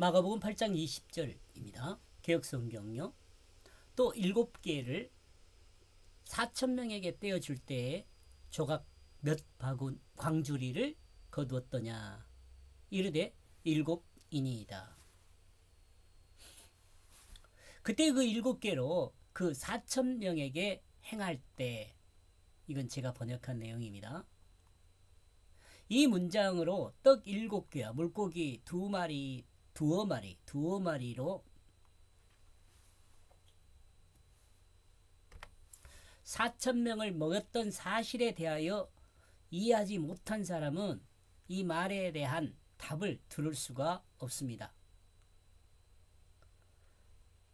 마가복음 8장 20절입니다. 개역성경요. 또 7개를 4,000명에게 떼어줄 때에 조각 몇 바구니 광주리를 거두었더냐. 이르되 7인이다. 그때 그 7개로 그 4,000명에게 행할 때, 이건 제가 번역한 내용입니다. 이 문장으로 떡 7개와 물고기 2마리, 두어 마리로 4,000명을 먹였던 사실에 대하여 이해하지 못한 사람은 이 말에 대한 답을 들을 수가 없습니다.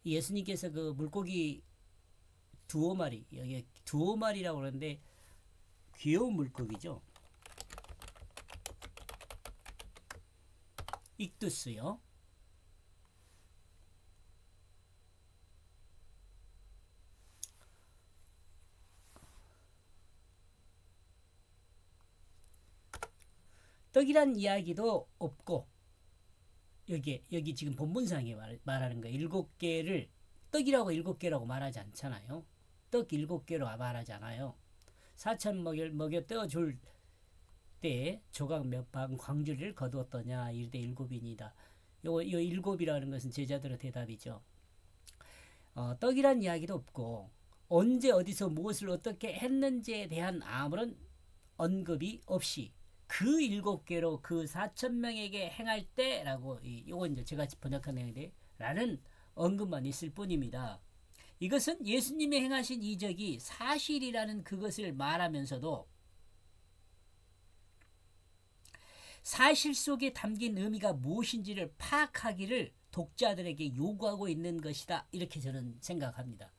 예수님께서 그 물고기 2마리, 여기 2마리라고 그러는데 귀여운 물고기죠. 익두스요. 떡이란 이야기도 없고, 여기 지금 본문상에 말하는 거 7개를 떡이라고 7개라고 말하지 않잖아요. 떡 7개로 말하지 않아요. 4,000 먹여 떼어줄 때 조각 몇 방 광주리를 거두었더냐. 이르되 7인이다. 요 7이라는 것은 제자들의 대답이죠. 떡이란 이야기도 없고 언제 어디서 무엇을 어떻게 했는지에 대한 아무런 언급이 없이 그 7개로 그 4,000명에게 행할 때라고, 요건 이제 제가 번역한 내용인데 라는 언급만 있을 뿐입니다. 이것은 예수님이 행하신 이적이 사실이라는 그것을 말하면서도 사실 속에 담긴 의미가 무엇인지를 파악하기를 독자들에게 요구하고 있는 것이다. 이렇게 저는 생각합니다.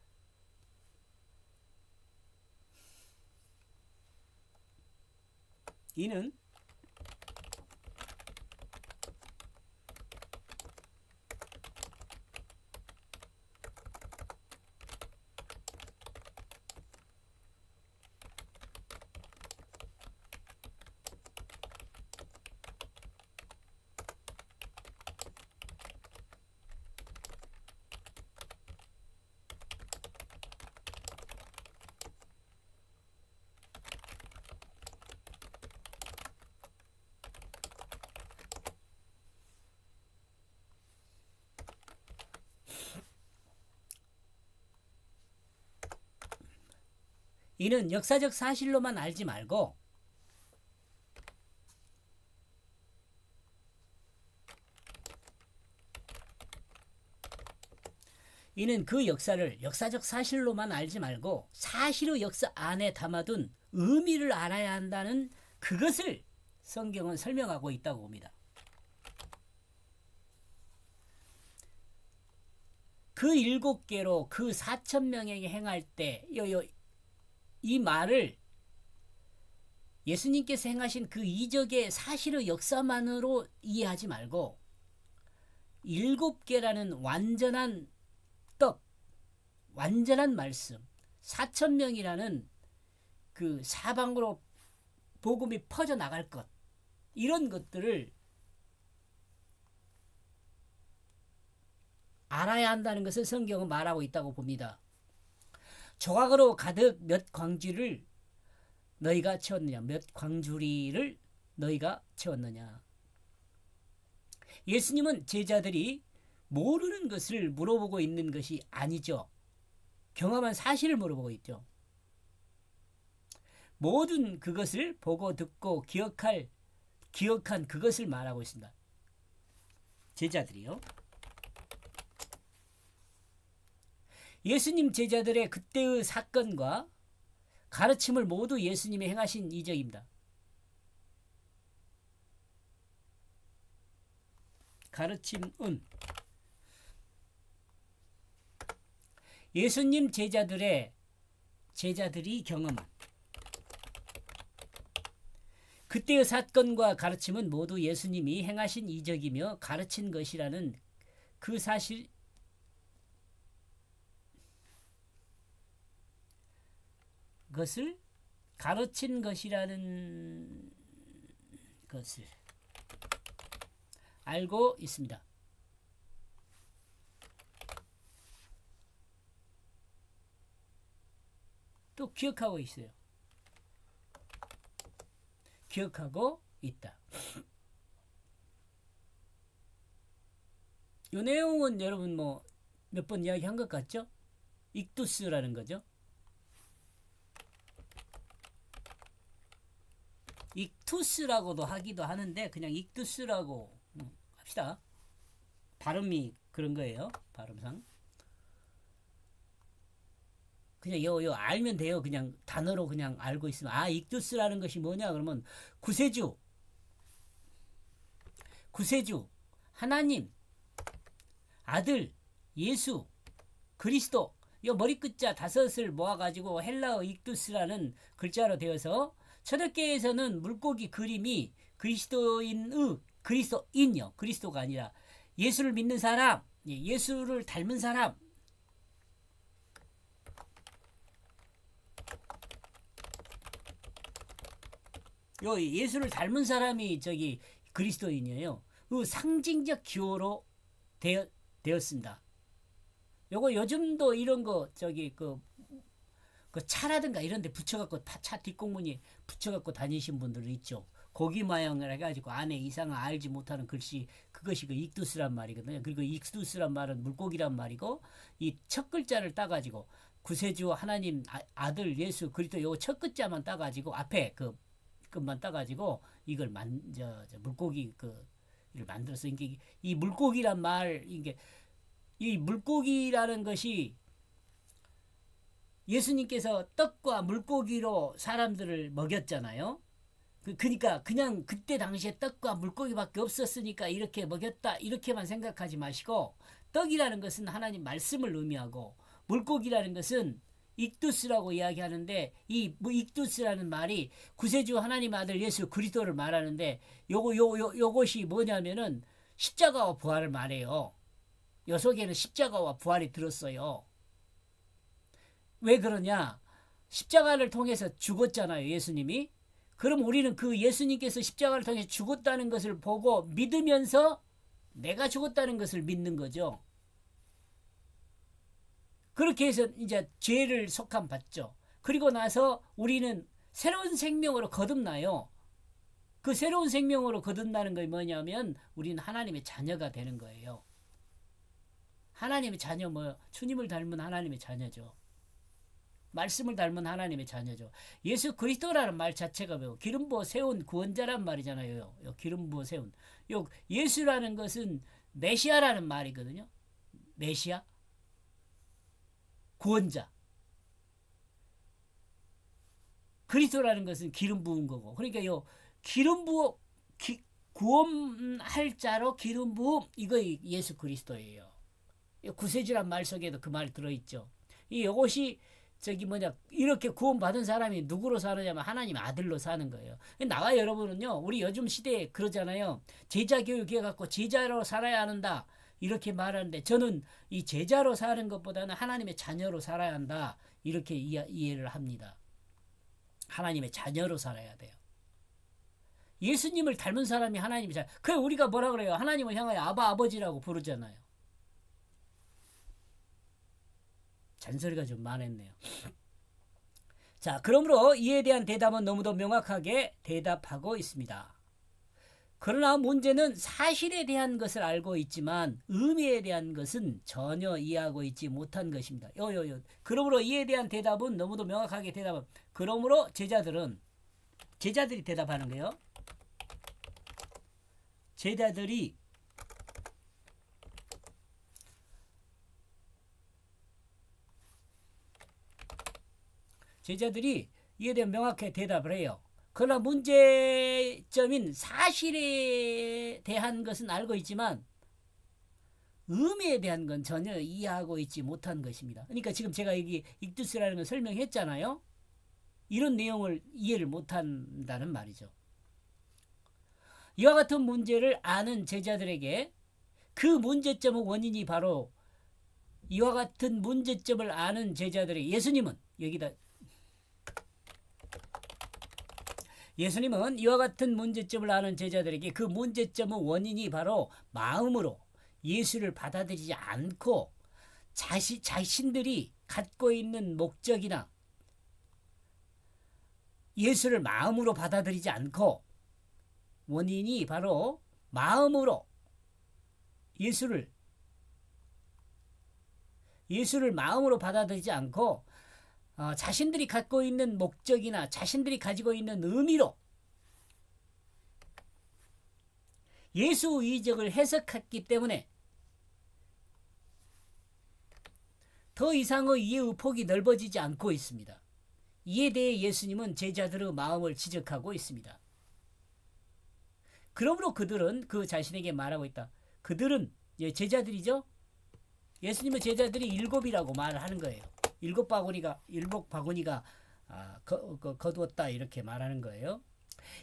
이는 역사적 사실로만 알지 말고 이는 그 역사를 역사적 사실로만 알지 말고 사실의 역사 안에 담아둔 의미를 알아야 한다는 그것을 성경은 설명하고 있다고 봅니다. 그 7개로 그 4,000명에게 행할 때 이 말을 예수님께서 행하신 그 이적의 사실의 역사만으로 이해하지 말고 7개라는 완전한 떡, 완전한 말씀, 4,000명이라는 그 사방으로 복음이 퍼져나갈 것, 이런 것들을 알아야 한다는 것을 성경은 말하고 있다고 봅니다. 조각으로 가득 몇 광주리를 너희가 채웠느냐. 몇 광주리를 너희가 채웠느냐. 예수님은 제자들이 모르는 것을 물어보고 있는 것이 아니죠. 경험한 사실을 물어보고 있죠. 모든 그것을 보고 듣고 기억한 그것을 말하고 있습니다. 제자들이요. 예수님 제자들의 그때의 사건과 가르침을 모두 예수님이 행하신 이적입니다. 가르침은 예수님 제자들이 경험한 그때의 사건과 가르침은 모두 예수님이 행하신 이적이며 가르친 것이라는 그 사실, 것을 가르친 것이라는 것을 알고 있습니다. 또 기억하고 있어요. 기억하고 있다. 이 내용은 여러분 뭐 몇 번 이야기한 것 같죠? 익두스라는 거죠. 익투스라고도 하기도 하는데 그냥 익두스라고 합시다. 발음이 그런 거예요. 발음상. 그냥 요 알면 돼요. 그냥 단어로 그냥 알고 있으면 익두스라는 것이 뭐냐 그러면 구세주 하나님 아들 예수 그리스도 요 머리끝자 5을 모아가지고 헬라어 익두스라는 글자로 되어서 초대교회에서는 물고기 그림이 그리스도인요. 그리스도가 아니라 예수를 믿는 사람, 예수를 닮은 사람. 요 예수를 닮은 사람이 저기 그리스도인이에요. 그 상징적 기호로 되었습니다. 요거 요즘도 이런 거 저기 그 차라든가 이런 데 붙여갖고 차 뒷공문에 붙여갖고 다니신 분들 있죠. 고기 모양을 해가지고 안에 이상을 알지 못하는 글씨 그것이 그 익두스란 말이거든요. 그리고 익두스란 말은 물고기란 말이고 이 첫 글자를 따가지고 구세주 하나님 아들 예수 그리스도 요 첫 글자만 따가지고 앞에 그 것만 따가지고 이걸 물고기 를 만들어서 이 물고기란 말 이 물고기라는 것이 예수님께서 떡과 물고기로 사람들을 먹였잖아요. 그러니까 그냥 그때 당시에 떡과 물고기밖에 없었으니까 이렇게 먹였다 이렇게만 생각하지 마시고 떡이라는 것은 하나님 말씀을 의미하고 물고기라는 것은 익두스라고 이야기하는데 이 익두스라는 말이 구세주 하나님 아들 예수 그리스도를 말하는데 요것이 뭐냐면은 십자가와 부활을 말해요. 요 속에는 십자가와 부활이 들었어요. 왜 그러냐? 십자가를 통해서 죽었잖아요, 예수님이. 그럼 우리는 그 예수님께서 십자가를 통해서 죽었다는 것을 보고 믿으면서 내가 죽었다는 것을 믿는 거죠. 그렇게 해서 이제 죄를 속함 받죠. 그리고 나서 우리는 새로운 생명으로 거듭나요. 그 새로운 생명으로 거듭나는 게 뭐냐면 우리는 하나님의 자녀가 되는 거예요. 하나님의 자녀 주님을 닮은 하나님의 자녀죠. 말씀을 닮은 하나님의 자녀죠. 예수 그리스도라는 말 자체가 기름 부어 세운 구원자란 말이잖아요. 기름 부어 세운. 예수라는 것은 메시아라는 말이거든요. 메시아. 구원자. 그리스도라는 것은 기름 부은 거고. 그러니까 구원할 자로 기름 부음 이거 예수 그리스도예요. 구세주란 말 속에도 그 말 들어있죠. 이것이 이렇게 구원받은 사람이 누구로 사느냐면 하나님 아들로 사는 거예요. 나와 여러분은요, 우리 요즘 시대에 그러잖아요. 제자 교육해갖고 제자로 살아야 한다. 이렇게 말하는데 저는 이 제자로 사는 것보다는 하나님의 자녀로 살아야 한다. 이렇게 이해를 합니다. 하나님의 자녀로 살아야 돼요. 예수님을 닮은 사람이 하나님의 자녀. 그래 우리가 뭐라 그래요? 하나님을 향하여 아버지라고 부르잖아요. 잔소리가 좀 많았네요. 자, 그러므로 이에 대한 대답은 너무도 명확하게 대답하고 있습니다. 그러나 문제는 사실에 대한 것을 알고 있지만 의미에 대한 것은 전혀 이해하고 있지 못한 것입니다. 그러므로 이에 대한 대답은 너무도 명확하게 대답은 그러므로 제자들이 대답하는 거예요. 제자들이 이에 대한 명확하게 대답을 해요. 그러나 문제점인 사실에 대한 것은 알고 있지만 의미에 대한 건 전혀 이해하고 있지 못한 것입니다. 그러니까 지금 제가 여기 익두스라는 걸 설명했잖아요. 이런 내용을 이해를 못한다는 말이죠. 이와 같은 문제를 아는 제자들에게 그 문제점의 원인이 바로 이와 같은 문제점을 아는 제자들에게 예수님은 이와 같은 문제점을 아는 제자들에게 그 문제점의 원인이 바로 마음으로 예수를 받아들이지 않고 자신들이 갖고 있는 목적이나 예수를 마음으로 받아들이지 않고, 원인이 바로 마음으로 예수를 마음으로 받아들이지 않고 자신들이 갖고 있는 목적이나 자신들이 가지고 있는 의미로 예수 이적을 해석했기 때문에 더 이상의 이해의 폭이 넓어지지 않고 있습니다. 이에 대해 예수님은 제자들의 마음을 지적하고 있습니다. 그러므로 그들은 그 자신에게 말하고 있다. 그들은 제자들이죠. 예수님은 제자들이 7이라고 말하는 거예요. 7바구니가 거두었다 이렇게 말하는 거예요.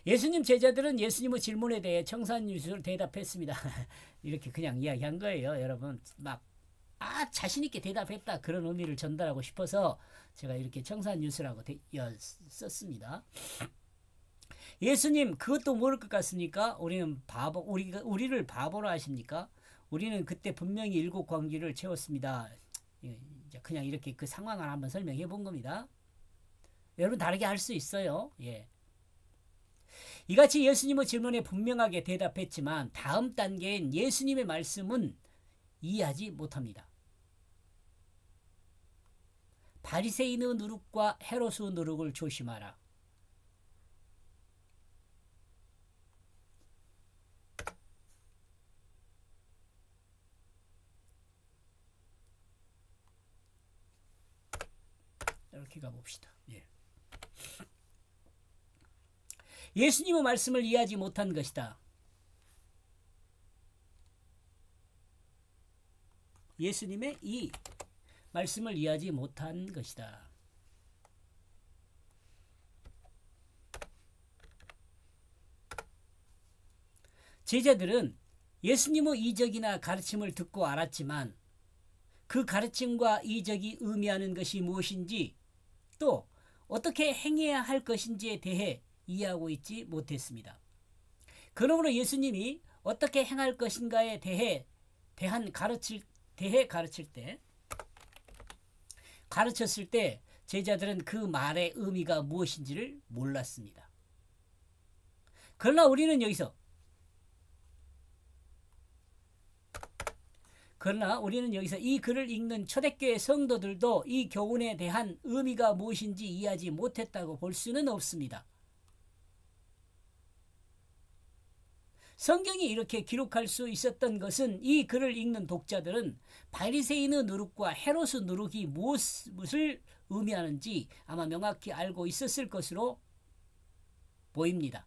예수님 제자들은 예수님의 질문에 대해 청산유수를 대답했습니다. 이렇게 그냥 이야기한 거예요. 여러분 막 자신 있게 대답했다 그런 의미를 전달하고 싶어서 제가 이렇게 청산유수라고 썼습니다. 예수님 그것도 모를 것 같습니까? 우리를 바보로 하십니까? 우리는 그때 분명히 7 광주를 채웠습니다. 그냥 이렇게 그 상황을 한번 설명해 본 겁니다. 여러분 다르게 할 수 있어요. 예. 이같이 예수님의 질문에 분명하게 대답했지만 다음 단계인 예수님의 말씀은 이해하지 못합니다. 바리새인의 누룩과 헤롯의 누룩을 조심하라. 이렇게 가봅시다. 예. 예수님의 말씀을 이해하지 못한 것이다. 예수님의 이 말씀을 이해하지 못한 것이다. 제자들은 예수님의 이적이나 가르침을 듣고 알았지만 그 가르침과 이적이 의미하는 것이 무엇인지 또 어떻게 행해야 할 것인지에 대해 이해하고 있지 못했습니다. 그러므로 예수님이 어떻게 행할 것인가에 대해 가르쳤을 때 제자들은 그 말의 의미가 무엇인지를 몰랐습니다. 그러나 우리는 여기서 이 글을 읽는 초대교회 성도들도 이 교훈에 대한 의미가 무엇인지 이해하지 못했다고 볼 수는 없습니다. 성경이 이렇게 기록할 수 있었던 것은 이 글을 읽는 독자들은 바리새인의 누룩과 헤롯의 누룩이 무엇을 의미하는지 아마 명확히 알고 있었을 것으로 보입니다.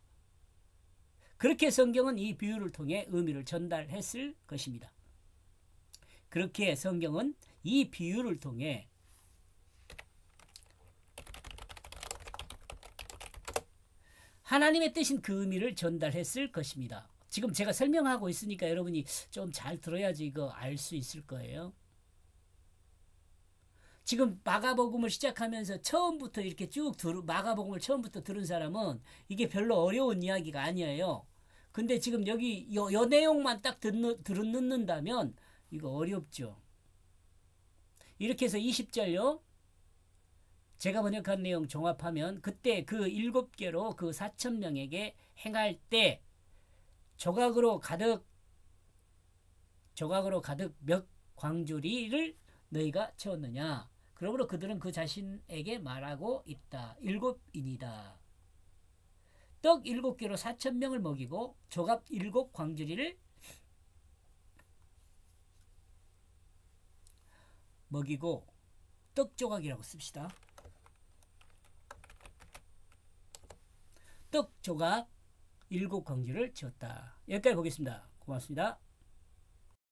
그렇게 성경은 이 비유를 통해 의미를 전달했을 것입니다. 그렇게 성경은 이 비유를 통해 하나님의 뜻인 그 의미를 전달했을 것입니다. 지금 제가 설명하고 있으니까 여러분이 좀 잘 들어야지 이거 알 수 있을 거예요. 지금 마가복음을 시작하면서 처음부터 이렇게 마가복음을 처음부터 들은 사람은 이게 별로 어려운 이야기가 아니에요. 근데 지금 여기 요 내용만 딱 듣는다면 이거 어렵죠. 이렇게 해서 20절요. 제가 번역한 내용 종합하면 그때 그 7개로 그 4,000명에게 행할 때 조각으로 가득 몇 광주리를 너희가 채웠느냐. 그러므로 그들은 그 자신에게 말하고 있다. 7인이다. 떡 7개로 4,000명을 먹이고 조각 7 광주리를 먹이고 떡 조각이라고 씁시다. 떡 조각 7 광주를 채웠다. 여기까지 보겠습니다. 고맙습니다.